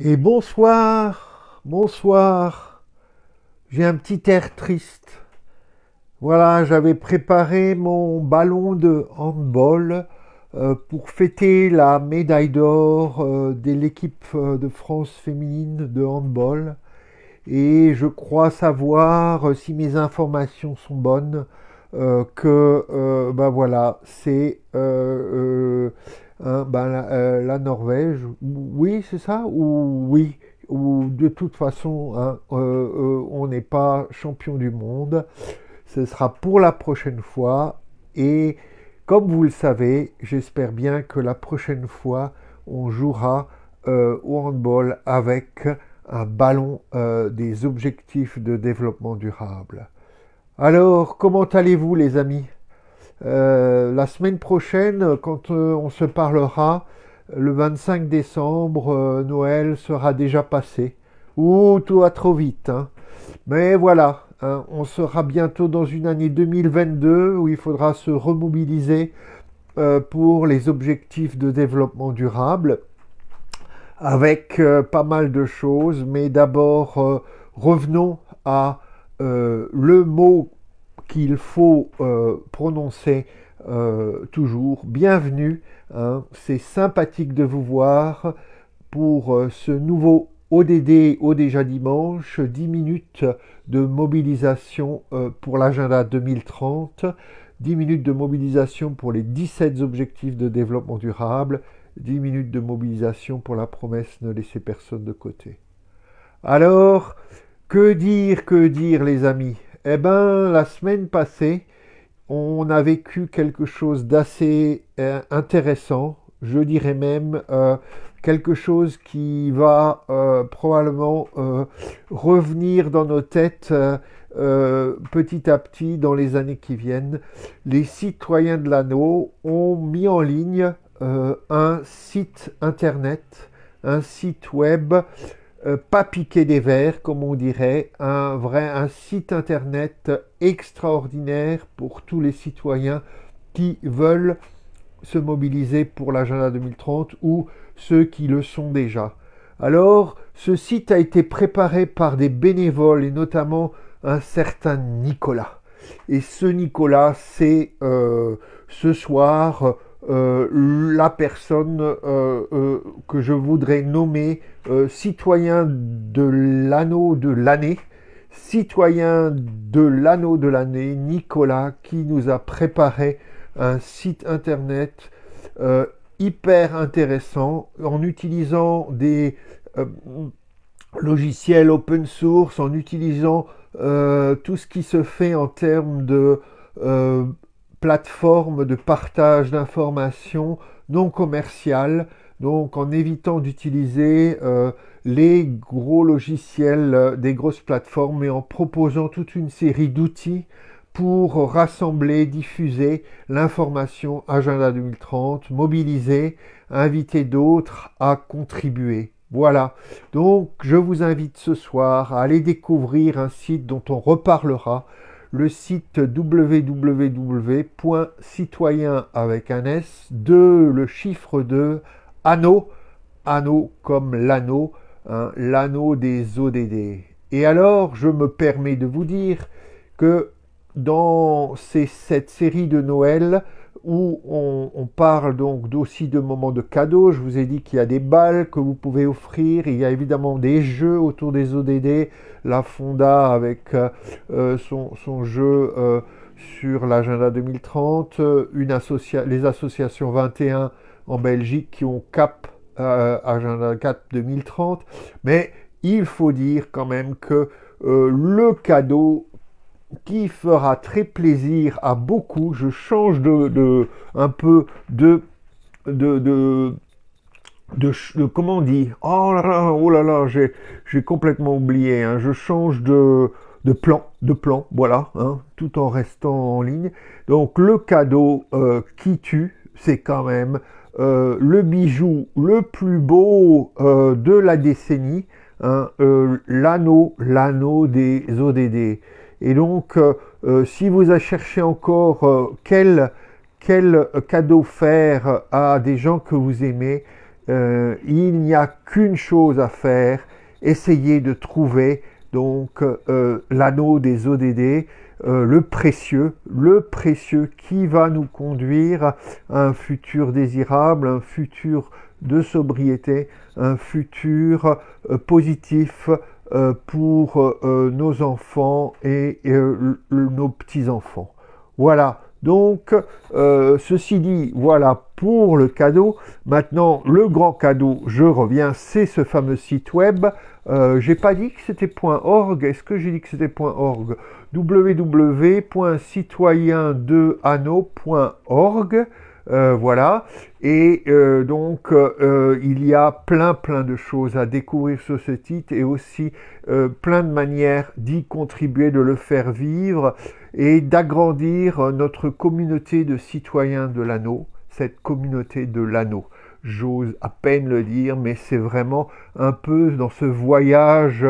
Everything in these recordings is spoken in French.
Et bonsoir, bonsoir. J'ai un petit air triste. Voilà, j'avais préparé mon ballon de handball pour fêter la médaille d'or de l'équipe de France féminine de handball. Et je crois savoir, si mes informations sont bonnes, que ben voilà, c'est la Norvège. Oui, c'est ça? Ou oui, ou de toute façon, hein, on n'est pas champion du monde. Ce sera pour la prochaine fois. Et comme vous le savez, j'espère bien que la prochaine fois, on jouera au handball avec un ballon des objectifs de développement durable. Alors, comment allez-vous les amis? La semaine prochaine, quand on se parlera, le 25 décembre, Noël sera déjà passé. Ouh, tout va trop vite, hein. Mais voilà, hein, on sera bientôt dans une année 2022 où il faudra se remobiliser pour les objectifs de développement durable avec pas mal de choses. Mais d'abord, revenons à le mot qu'il faut prononcer toujours. Bienvenue, hein, c'est sympathique de vous voir pour ce nouveau ODD, au déjà dimanche, 10 minutes de mobilisation pour l'agenda 2030, 10 minutes de mobilisation pour les 17 objectifs de développement durable, 10 minutes de mobilisation pour la promesse ne laisser personne de côté. Alors, que dire les amis? Eh ben, la semaine passée, on a vécu quelque chose d'assez intéressant, je dirais même quelque chose qui va probablement revenir dans nos têtes petit à petit dans les années qui viennent. Les citoyens de l'anneau ont mis en ligne un site internet, un site web pas piqué des verres, comme on dirait, un site internet extraordinaire pour tous les citoyens qui veulent se mobiliser pour l'agenda 2030 ou ceux qui le sont déjà. Alors, ce site a été préparé par des bénévoles et notamment un certain Nicolas. Et ce Nicolas, c'est ce soir la personne que je voudrais nommer citoyen de l'anneau de l'année, citoyen de l'anneau de l'année, Nicolas, qui nous a préparé un site internet hyper intéressant en utilisant des logiciels open source, en utilisant tout ce qui se fait en termes de plateforme de partage d'informations non commerciales, donc en évitant d'utiliser les gros logiciels des grosses plateformes, mais en proposant toute une série d'outils pour rassembler, diffuser l'information Agenda 2030, mobiliser, inviter d'autres à contribuer. Voilà, donc je vous invite ce soir à aller découvrir un site dont on reparlera, le site www.citoyen avec un S, le chiffre 2, anneau, anneau comme l'anneau, hein, l'anneau des ODD. Et alors, je me permets de vous dire que dans cette série de Noël, où on parle donc aussi de moments de cadeaux. Je vous ai dit qu'il y a des balles que vous pouvez offrir. Il y a évidemment des jeux autour des ODD. La Fonda avec son jeu sur l'agenda 2030. Les associations 21 en Belgique qui ont CAP agenda 4 2030. Mais il faut dire quand même que le cadeau qui fera très plaisir à beaucoup. Je change un peu de comment on dit, oh là là, j'ai complètement oublié, hein. Je change de plan, voilà, hein, tout en restant en ligne. Donc le cadeau qui tue, c'est quand même le bijou le plus beau de la décennie, hein, l'anneau des ODD. Et donc, si vous cherchez encore quel cadeau faire à des gens que vous aimez, il n'y a qu'une chose à faire, essayer de trouver donc l'anneau des ODD, le précieux qui va nous conduire à un futur désirable, un futur de sobriété, un futur positif pour nos enfants et nos petits-enfants. Voilà. Donc, ceci dit, voilà pour le cadeau. Maintenant, le grand cadeau, je reviens, c'est ce fameux site web. J'ai pas dit que c'était .org. Est-ce que j'ai dit que c'était .org? www.citoyen2anneau.org. Voilà. Et donc, il y a plein de choses à découvrir sur ce site et aussi plein de manières d'y contribuer, de le faire vivre et d'agrandir notre communauté de citoyens de l'anneau, cette communauté de l'anneau. J'ose à peine le dire, mais c'est vraiment un peu dans ce voyage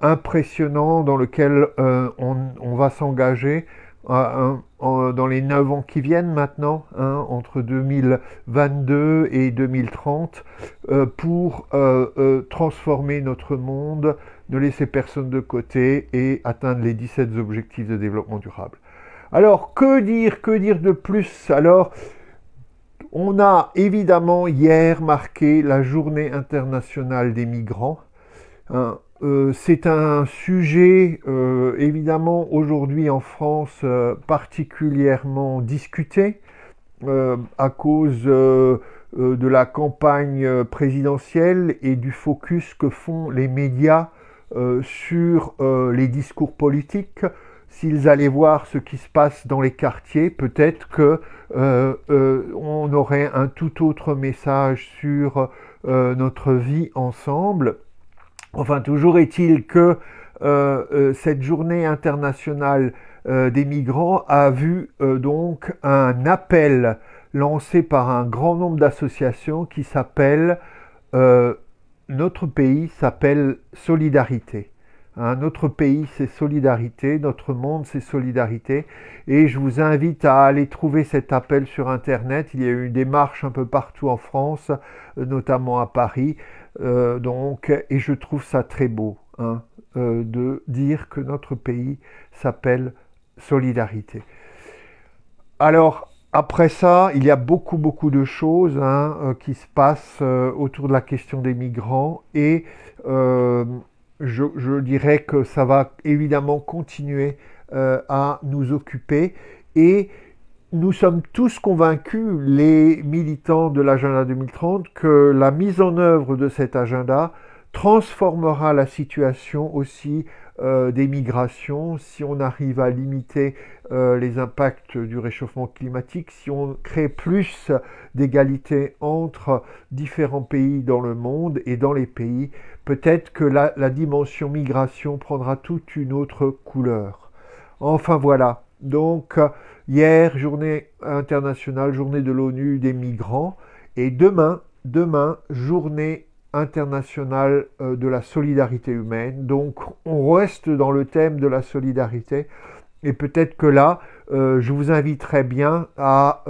impressionnant dans lequel on va s'engager dans les 9 ans qui viennent maintenant, entre 2022 et 2030, pour transformer notre monde, ne laisser personne de côté et atteindre les 17 objectifs de développement durable. Alors, que dire de plus? Alors, on a évidemment hier marqué la Journée internationale des migrants. C'est un sujet évidemment aujourd'hui en France particulièrement discuté à cause de la campagne présidentielle et du focus que font les médias sur les discours politiques. S'ils allaient voir ce qui se passe dans les quartiers, peut-être que on aurait un tout autre message sur notre vie ensemble. Enfin, toujours est-il que cette journée internationale des migrants a vu donc un appel lancé par un grand nombre d'associations qui s'appelle notre pays s'appelle Solidarité. Notre pays, c'est solidarité, notre monde, c'est solidarité. Et je vous invite à aller trouver cet appel sur Internet. Il y a eu des marches un peu partout en France, notamment à Paris. Et je trouve ça très beau de dire que notre pays s'appelle solidarité. Alors, après ça, il y a beaucoup de choses qui se passent autour de la question des migrants et je dirais que ça va évidemment continuer à nous occuper et nous sommes tous convaincus, les militants de l'agenda 2030, que la mise en œuvre de cet agenda transformera la situation aussi des migrations si on arrive à limiter les impacts du réchauffement climatique, si on crée plus d'égalité entre différents pays dans le monde et dans les pays, peut-être que la dimension migration prendra toute une autre couleur. Enfin voilà, donc hier, journée internationale, journée de l'ONU des migrants, et demain, journée internationale de la solidarité humaine. Donc on reste dans le thème de la solidarité, et peut-être que là, je vous inviterai bien à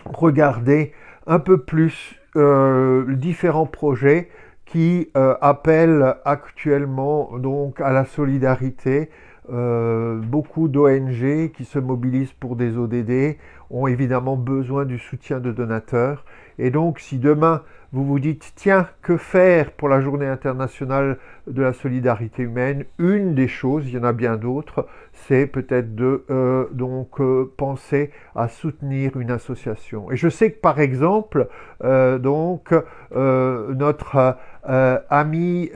regarder un peu plus différents projets qui appellent actuellement donc à la solidarité. Beaucoup d'ONG qui se mobilisent pour des ODD ont évidemment besoin du soutien de donateurs. Et donc, si demain, vous vous dites, tiens, que faire pour la journée internationale de la solidarité humaine? Une des choses, il y en a bien d'autres, c'est peut-être de penser à soutenir une association. Et je sais que, par exemple, notre ami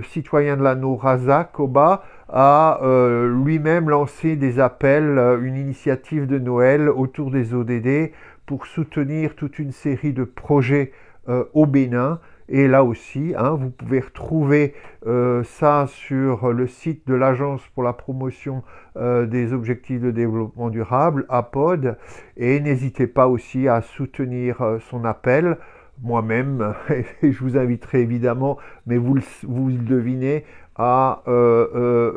citoyen de l'anneau, Raza Koba, a lui-même lancé des appels, une initiative de Noël autour des ODD pour soutenir toute une série de projets au Bénin. Et là aussi, vous pouvez retrouver ça sur le site de l'Agence pour la promotion des objectifs de développement durable, APOD, et n'hésitez pas aussi à soutenir son appel. moi-même, et je vous inviterai évidemment, mais vous le devinez, à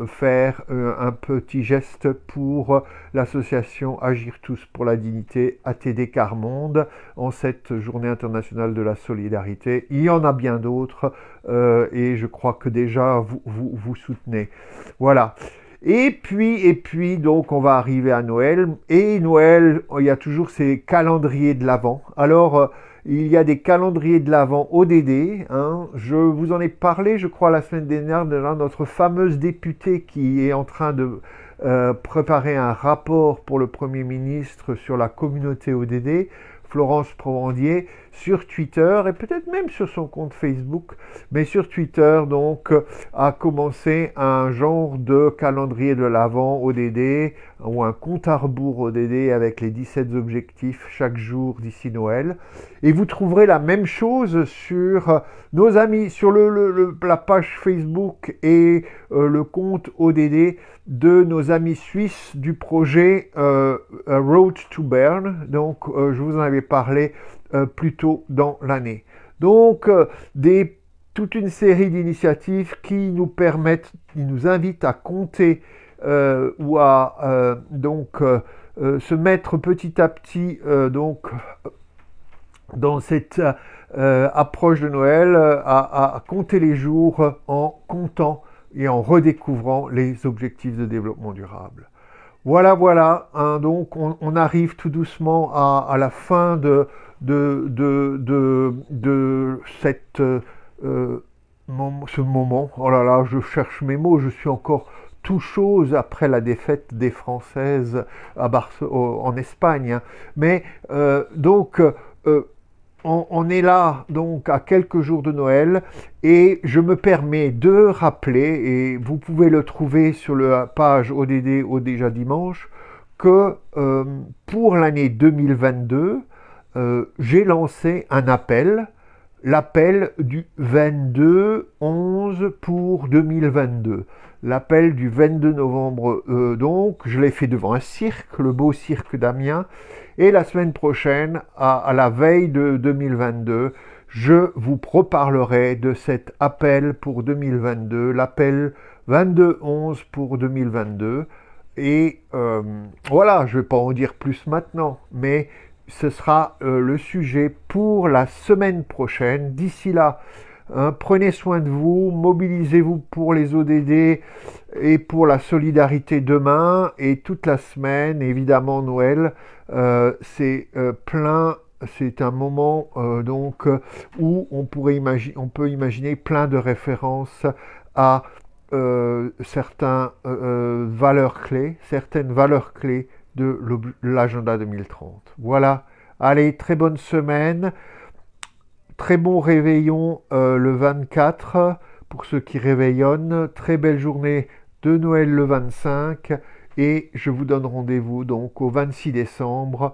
faire un petit geste pour l'association Agir tous pour la dignité ATD Quart-Monde en cette journée internationale de la solidarité. Il y en a bien d'autres et je crois que déjà vous soutenez. Voilà. Et puis, donc, on va arriver à Noël. Et Noël, il y a toujours ces calendriers de l'Avent. Alors, il y a des calendriers de l'Avent ODD. Hein. Je vous en ai parlé, je crois, la semaine dernière, de notre fameuse députée qui est en train de préparer un rapport pour le Premier ministre sur la communauté ODD. Florence Provendier, sur Twitter et peut-être même sur son compte Facebook, mais sur Twitter, donc, a commencé un genre de calendrier de l'Avent ODD ou un compte à rebours ODD avec les 17 objectifs chaque jour d'ici Noël. Et vous trouverez la même chose sur nos amis, sur la page Facebook et le compte ODD de nos amis suisses du projet Road to Bern. Donc, je vous en avais parlé plus tôt dans l'année. Donc, toute une série d'initiatives qui nous permettent, qui nous invitent à compter ou à se mettre petit à petit donc dans cette approche de Noël, à compter les jours en comptant et en redécouvrant les objectifs de développement durable. Voilà, hein, donc on arrive tout doucement à la fin de ce moment. Oh là là, je cherche mes mots, je suis encore tout chose après la défaite des Françaises en Espagne. Hein. Mais on est là donc à quelques jours de Noël et je me permets de rappeler, et vous pouvez le trouver sur la page ODD au Déjà Dimanche, que pour l'année 2022, j'ai lancé un appel, l'appel du 22-11 pour 2022. L'appel du 22 novembre, donc, je l'ai fait devant un cirque, le beau cirque d'Amiens, et la semaine prochaine, à la veille de 2022, je vous reparlerai de cet appel pour 2022, l'appel 22-11 pour 2022. Et voilà, je ne vais pas en dire plus maintenant, mais ce sera le sujet pour la semaine prochaine. D'ici là, prenez soin de vous, mobilisez-vous pour les ODD et pour la solidarité demain et toute la semaine. Évidemment, Noël, c'est un moment où on peut imaginer plein de références à certaines valeurs clés de l'agenda 2030. Voilà, allez, très bonne semaine. Très bon réveillon le 24 pour ceux qui réveillonnent. Très belle journée de Noël le 25. Et je vous donne rendez-vous donc au 26 décembre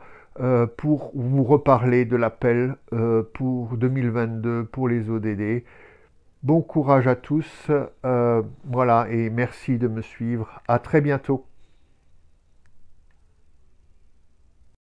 pour vous reparler de l'appel pour 2022 pour les ODD. Bon courage à tous. Voilà, et merci de me suivre. À très bientôt.